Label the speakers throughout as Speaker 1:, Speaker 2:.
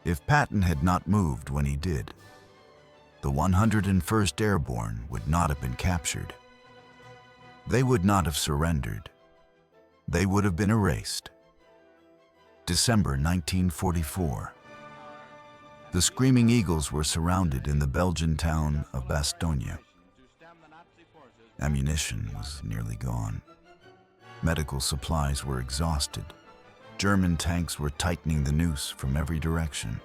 Speaker 1: If Patton had not moved when he did, the 101st Airborne would not have been captured. They would not have surrendered. They would have been erased. December 1944. The Screaming Eagles were surrounded in the Belgian town of Bastogne. Ammunition was nearly gone. Medical supplies were exhausted. German tanks were tightening the noose from every direction.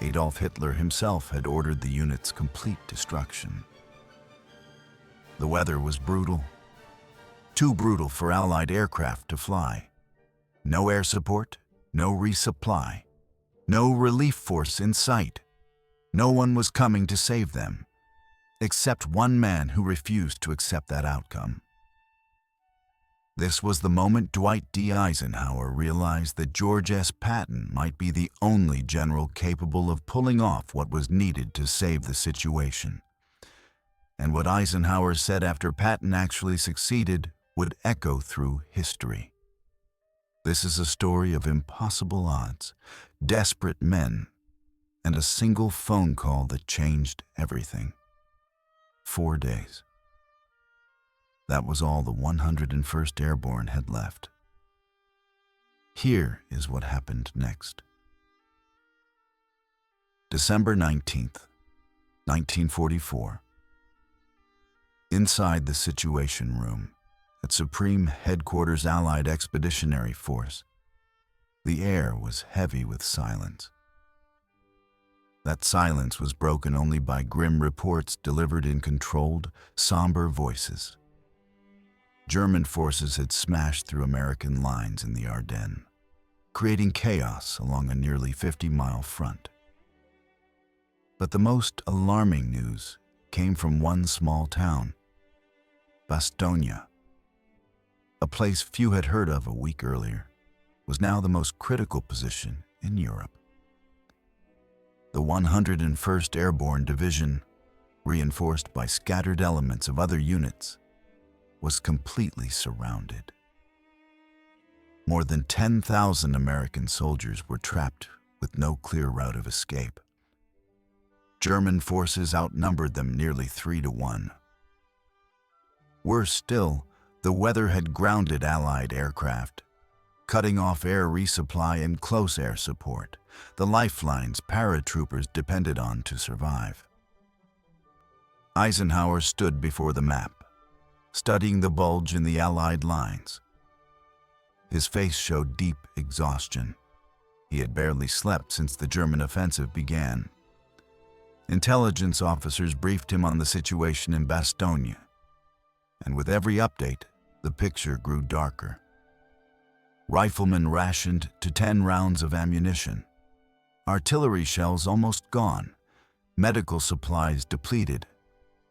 Speaker 1: Adolf Hitler himself had ordered the unit's complete destruction. The weather was brutal. Too brutal for Allied aircraft to fly. No air support, no resupply, no relief force in sight. No one was coming to save them, except one man who refused to accept that outcome. This was the moment Dwight D. Eisenhower realized that George S. Patton might be the only general capable of pulling off what was needed to save the situation. And what Eisenhower said after Patton actually succeeded would echo through history. This is a story of impossible odds, desperate men, and a single phone call that changed everything. 4 days. That was all the 101st Airborne had left. Here is what happened next. December 19th, 1944. Inside the Situation Room, at Supreme Headquarters Allied Expeditionary Force, the air was heavy with silence. That silence was broken only by grim reports delivered in controlled, somber voices. German forces had smashed through American lines in the Ardennes, creating chaos along a nearly 50-mile front. But the most alarming news came from one small town, Bastogne. A place few had heard of a week earlier, was now the most critical position in Europe. The 101st Airborne Division, reinforced by scattered elements of other units, was completely surrounded. More than 10,000 American soldiers were trapped with no clear route of escape. German forces outnumbered them nearly 3-1. Worse still, the weather had grounded Allied aircraft, cutting off air resupply and close air support, the lifelines paratroopers depended on to survive. Eisenhower stood before the map, studying the bulge in the Allied lines. His face showed deep exhaustion. He had barely slept since the German offensive began. Intelligence officers briefed him on the situation in Bastogne, and with every update, the picture grew darker. Riflemen rationed to 10 rounds of ammunition. Artillery shells almost gone. Medical supplies depleted.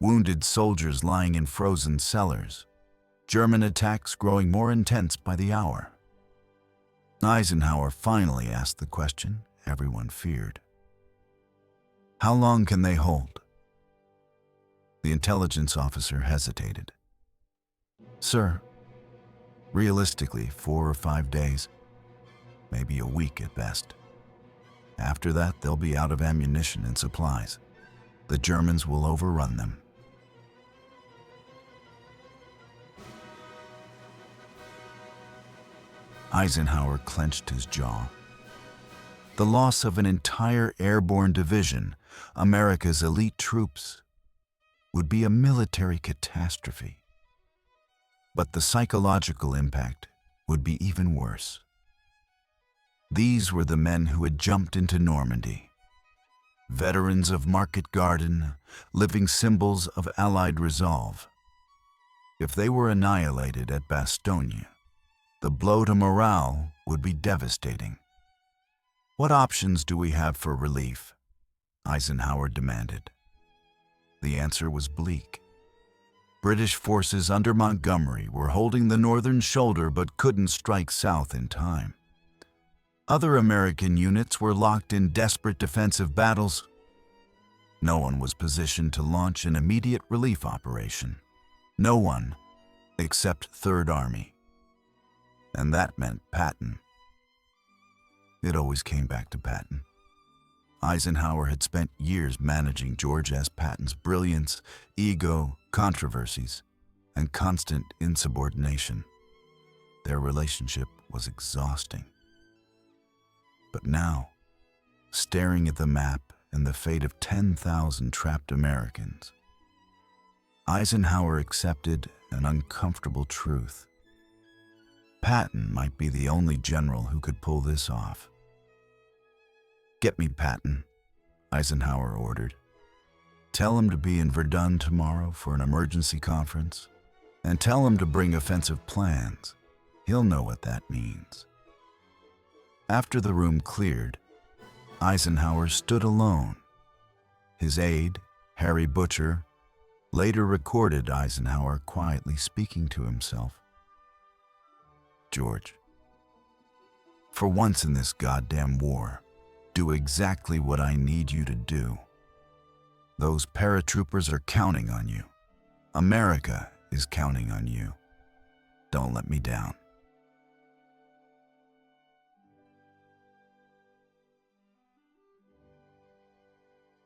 Speaker 1: Wounded soldiers lying in frozen cellars. German attacks growing more intense by the hour. Eisenhower finally asked the question everyone feared. How long can they hold? The intelligence officer hesitated. Sir, realistically, 4 or 5 days, maybe a week at best. After that, they'll be out of ammunition and supplies. The Germans will overrun them. Eisenhower clenched his jaw. The loss of an entire airborne division, America's elite troops, would be a military catastrophe. But the psychological impact would be even worse. These were the men who had jumped into Normandy. Veterans of Market Garden, living symbols of Allied resolve. If they were annihilated at Bastogne, the blow to morale would be devastating. What options do we have for relief? Eisenhower demanded. The answer was bleak. British forces under Montgomery were holding the northern shoulder but couldn't strike south in time. Other American units were locked in desperate defensive battles. No one was positioned to launch an immediate relief operation. No one except Third Army. And that meant Patton. It always came back to Patton. Eisenhower had spent years managing George S. Patton's brilliance, ego, controversies, and constant insubordination. Their relationship was exhausting. But now, staring at the map and the fate of 10,000 trapped Americans, Eisenhower accepted an uncomfortable truth. Patton might be the only general who could pull this off. "Get me Patton," Eisenhower ordered. "Tell him to be in Verdun tomorrow for an emergency conference, and tell him to bring offensive plans. He'll know what that means." After the room cleared, Eisenhower stood alone. His aide, Harry Butcher, later recorded Eisenhower quietly speaking to himself. "George, for once in this goddamn war, do exactly what I need you to do. Those paratroopers are counting on you. America is counting on you. Don't let me down."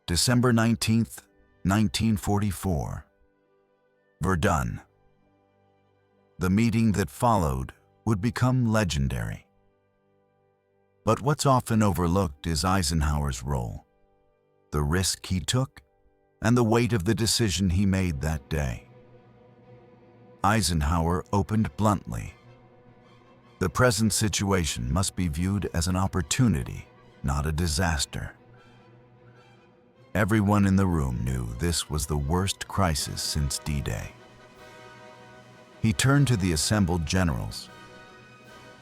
Speaker 1: December 19th, 1944. Verdun. The meeting that followed would become legendary. But what's often overlooked is Eisenhower's role, the risk he took, and the weight of the decision he made that day. Eisenhower opened bluntly. The present situation must be viewed as an opportunity, not a disaster. Everyone in the room knew this was the worst crisis since D-Day. He turned to the assembled generals.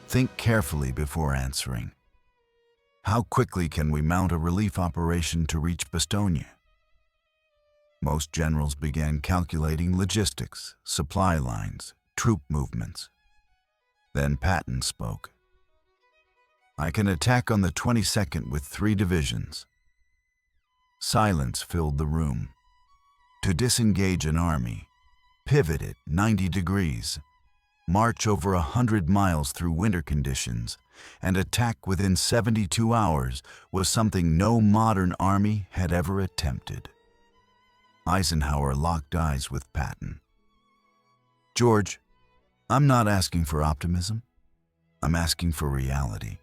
Speaker 1: "Think carefully before answering. How quickly can we mount a relief operation to reach Bastogne?" Most generals began calculating logistics, supply lines, troop movements. Then Patton spoke. "I can attack on the 22nd with 3 divisions. Silence filled the room. To disengage an army, pivot it 90 degrees, march over 100 miles through winter conditions, and attack within 72 hours was something no modern army had ever attempted. Eisenhower locked eyes with Patton. "George, I'm not asking for optimism. I'm asking for reality.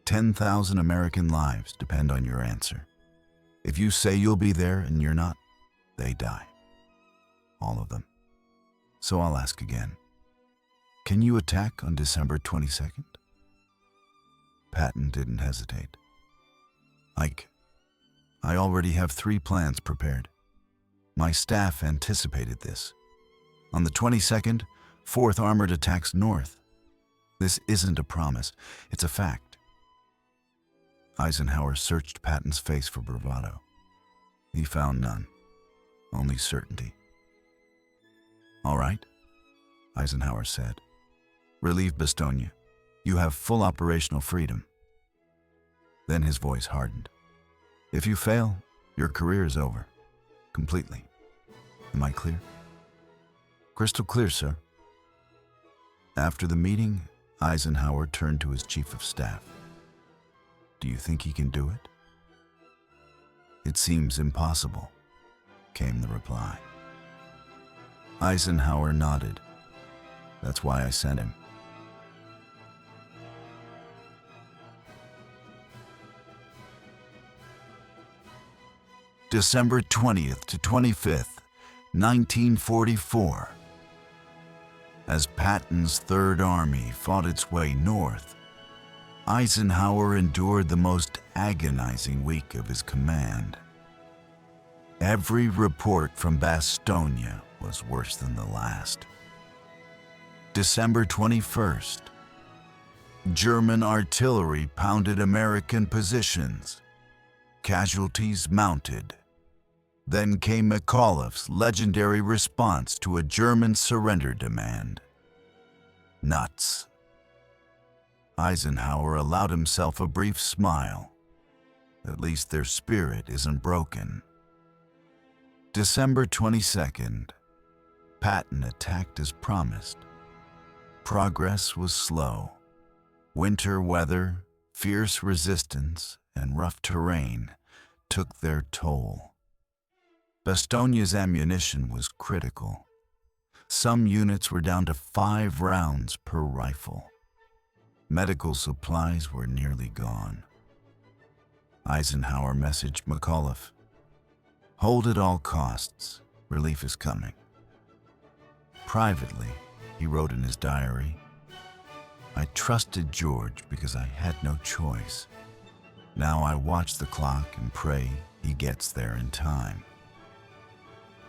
Speaker 1: 10,000 American lives depend on your answer. If you say you'll be there and you're not, they die. All of them. So I'll ask again. Can you attack on December 22nd? Patton didn't hesitate. "Ike, I already have 3 plans prepared. My staff anticipated this. On the 22nd, 4th Armored attacks north. This isn't a promise, it's a fact." Eisenhower searched Patton's face for bravado. He found none, only certainty. "All right," Eisenhower said. "Relieve Bastogne. You have full operational freedom." Then his voice hardened. "If you fail, your career is over. Completely. Am I clear?" "Crystal clear, sir." After the meeting, Eisenhower turned to his chief of staff. "Do you think he can do it?" "It seems impossible," came the reply. Eisenhower nodded. "That's why I sent him." December 20th to 25th, 1944. As Patton's Third Army fought its way north, Eisenhower endured the most agonizing week of his command. Every report from Bastogne was worse than the last. December 21st. German artillery pounded American positions. Casualties mounted. Then came McAuliffe's legendary response to a German surrender demand. Nuts. Eisenhower allowed himself a brief smile. At least their spirit isn't broken. December 22nd. Patton attacked as promised. Progress was slow. Winter weather, fierce resistance and rough terrain took their toll. Bastogne's ammunition was critical. Some units were down to 5 rounds per rifle. Medical supplies were nearly gone. Eisenhower messaged McAuliffe, "Hold at all costs. Relief is coming." Privately, he wrote in his diary, "I trusted George because I had no choice. Now I watch the clock and pray he gets there in time."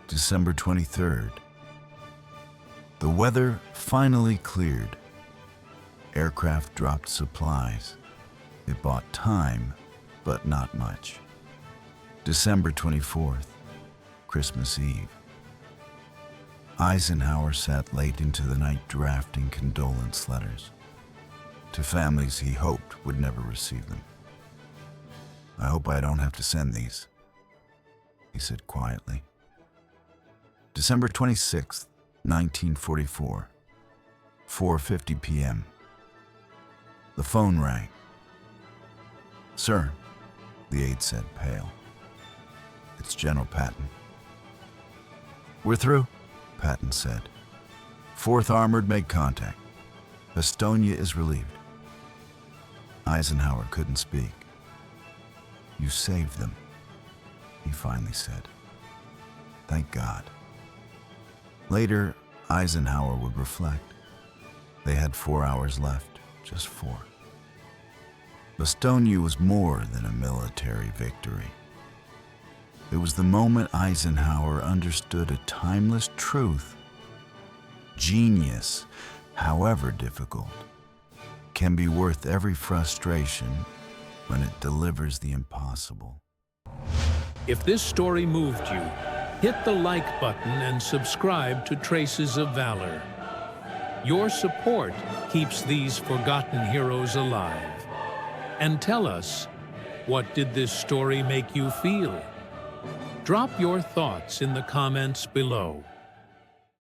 Speaker 1: December 23rd. The weather finally cleared. Aircraft dropped supplies. It bought time, but not much. December 24th, Christmas Eve. Eisenhower sat late into the night drafting condolence letters to families he hoped would never receive them. "I hope I don't have to send these," he said quietly. December 26th, 1944, 4:50 p.m. The phone rang. "Sir," the aide said, pale. "It's General Patton." "We're through," Patton said. "4th Armored made contact. Bastogne is relieved." Eisenhower couldn't speak. "You saved them," he finally said. "Thank God." Later, Eisenhower would reflect. They had 4 hours left, just 4. Bastogne was more than a military victory. It was the moment Eisenhower understood a timeless truth. Genius, however difficult, can be worth every frustration when it delivers the impossible.
Speaker 2: If this story moved you, hit the like button and subscribe to Traces of Valor. Your support keeps these forgotten heroes alive. And tell us, what did this story make you feel? Drop your thoughts in the comments below.